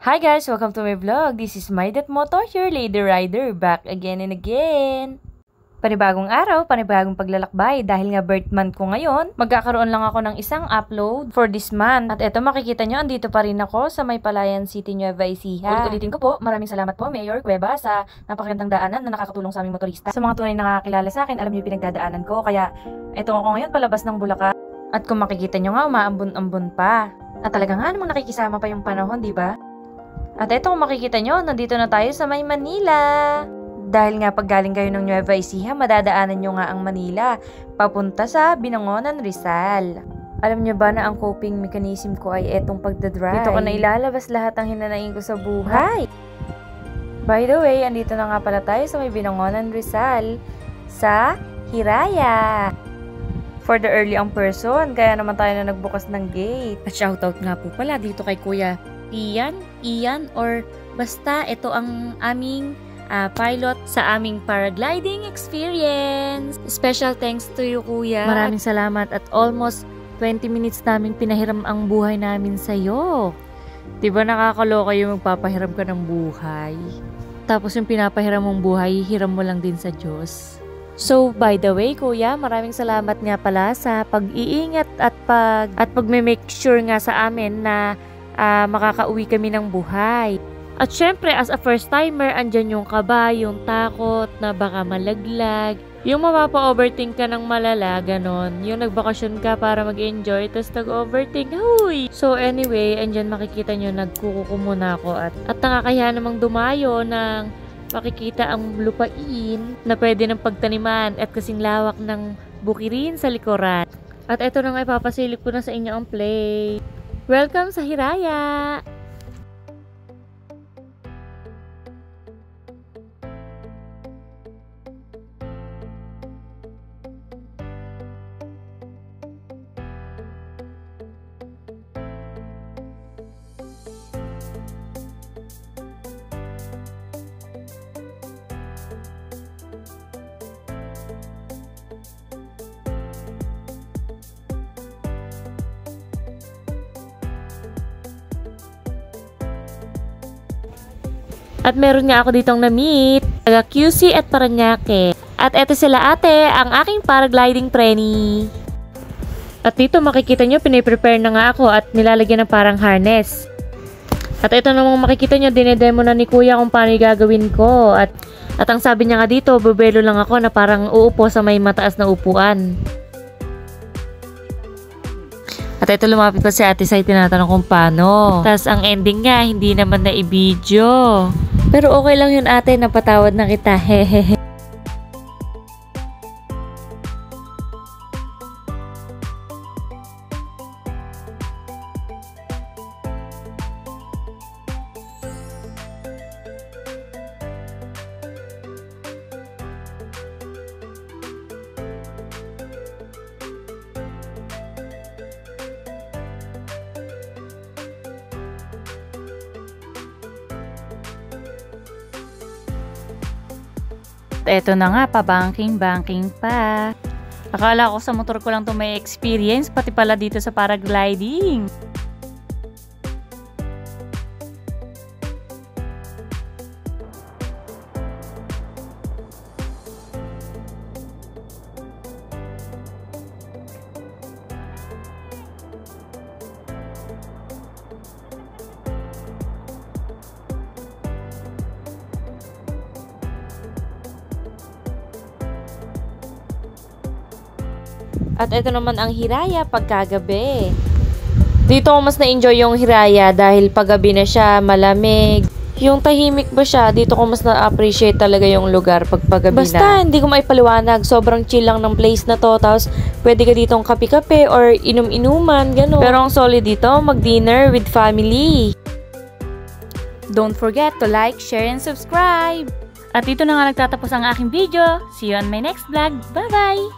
Hi guys! Welcome to my vlog. This is My.Moto, your lady rider, back again and again. Panibagong araw, panibagong paglalakbay. Dahil nga birth month ko ngayon, magkakaroon lang ako ng isang upload for this month. At eto makikita nyo, andito pa rin ako sa May Palayan City, Nueva Ecija. Ulit-ulitin ko po, maraming salamat po Mayor Cueva sa napakagandang daanan na nakakatulong sa aming motorista. Sa mga tunay na nakakilala sa akin, alam niyo pinagdadaanan ko. Kaya eto ako ngayon palabas ng Bulacan. At kung makikita nyo nga, umaambon-ambon pa. At talaga nga namang nakikisama pa yung panahon, di ba? At eto kung makikita nyo, nandito na tayo sa May Manila. Dahil nga pag galing kayo ng Nueva Ecija, madadaanan nyo nga ang Manila, papunta sa Binangonan, Rizal. Alam nyo ba na ang coping mechanism ko ay etong pagdadrive? Dito ko na ilalabas lahat ng hinanaing ko sa buhay. By the way, andito na nga pala tayo sa May Binangonan, Rizal, sa Hiraya. For the early ang person, kaya naman tayo na nagbukas ng gate. At shoutout nga po pala dito kay Kuya Ian, or basta ito ang aming pilot sa aming paragliding experience. Special thanks to you, Kuya. Maraming salamat at almost 20 minutes namin pinahiram ang buhay namin sa'yo. Diba nakakaloka yung magpapahiram ka ng buhay? Tapos yung pinapahiram mong buhay, hiram mo lang din sa Diyos. So, by the way, Kuya, maraming salamat nga pala sa pag-iingat at pag-make sure nga sa amin na makakauwi kami ng buhay. At syempre, as a first timer, andyan yung kaba, yung takot na baka malaglag, yung mapapa-overthink ka ng malala, ganon. Yung nagbakasyon ka para mag-enjoy, tapos nag-overthink, huy! So anyway, andyan makikita nyo, nagkukuko muna ako at nakakahiya namang dumayo ng makikita ang lupain na pwede ng pagtaniman at kasing lawak ng bukirin sa likuran. At eto na nga, ipapasilip ko na sa inyo ang plate. Welcome sa Hiraya! At meron nga ako ditong na-meet, taga QC at Parañaque. At eto sila ate, ang aking paragliding preni. At dito makikita nyo, piniprepare na nga ako at nilalagyan ng parang harness. At ito namang makikita nyo, dinedemo na ni Kuya kung paano gagawin ko. At ang sabi niya nga dito, bubelo lang ako na parang uupo sa may mataas na upuan. At ito lumapit pa si Ate Sai, tinatanong kung paano. Tapos ang ending nga, hindi naman na i-video. Pero okay lang yun ate, napatawad na kita, hehehe. Eto na nga, pa-banking pa. Akala ko sa motor ko lang to may experience, pati pala dito sa paragliding. At ito naman ang Hiraya pagkagabi. Dito ko mas na-enjoy yung Hiraya dahil paggabi na siya, malamig. Yung tahimik ba siya, dito ko mas na-appreciate talaga yung lugar pag paggabi na. Basta, hindi ko maipaliwanag. Sobrang chill lang ng place na to. Tapos, pwede ka ditong kape-kape or inom-inuman, gano'n. Pero ang solid dito, mag-dinner with family. Don't forget to like, share, and subscribe. At dito na nga nagtatapos ang aking video. See you on my next vlog. Bye-bye!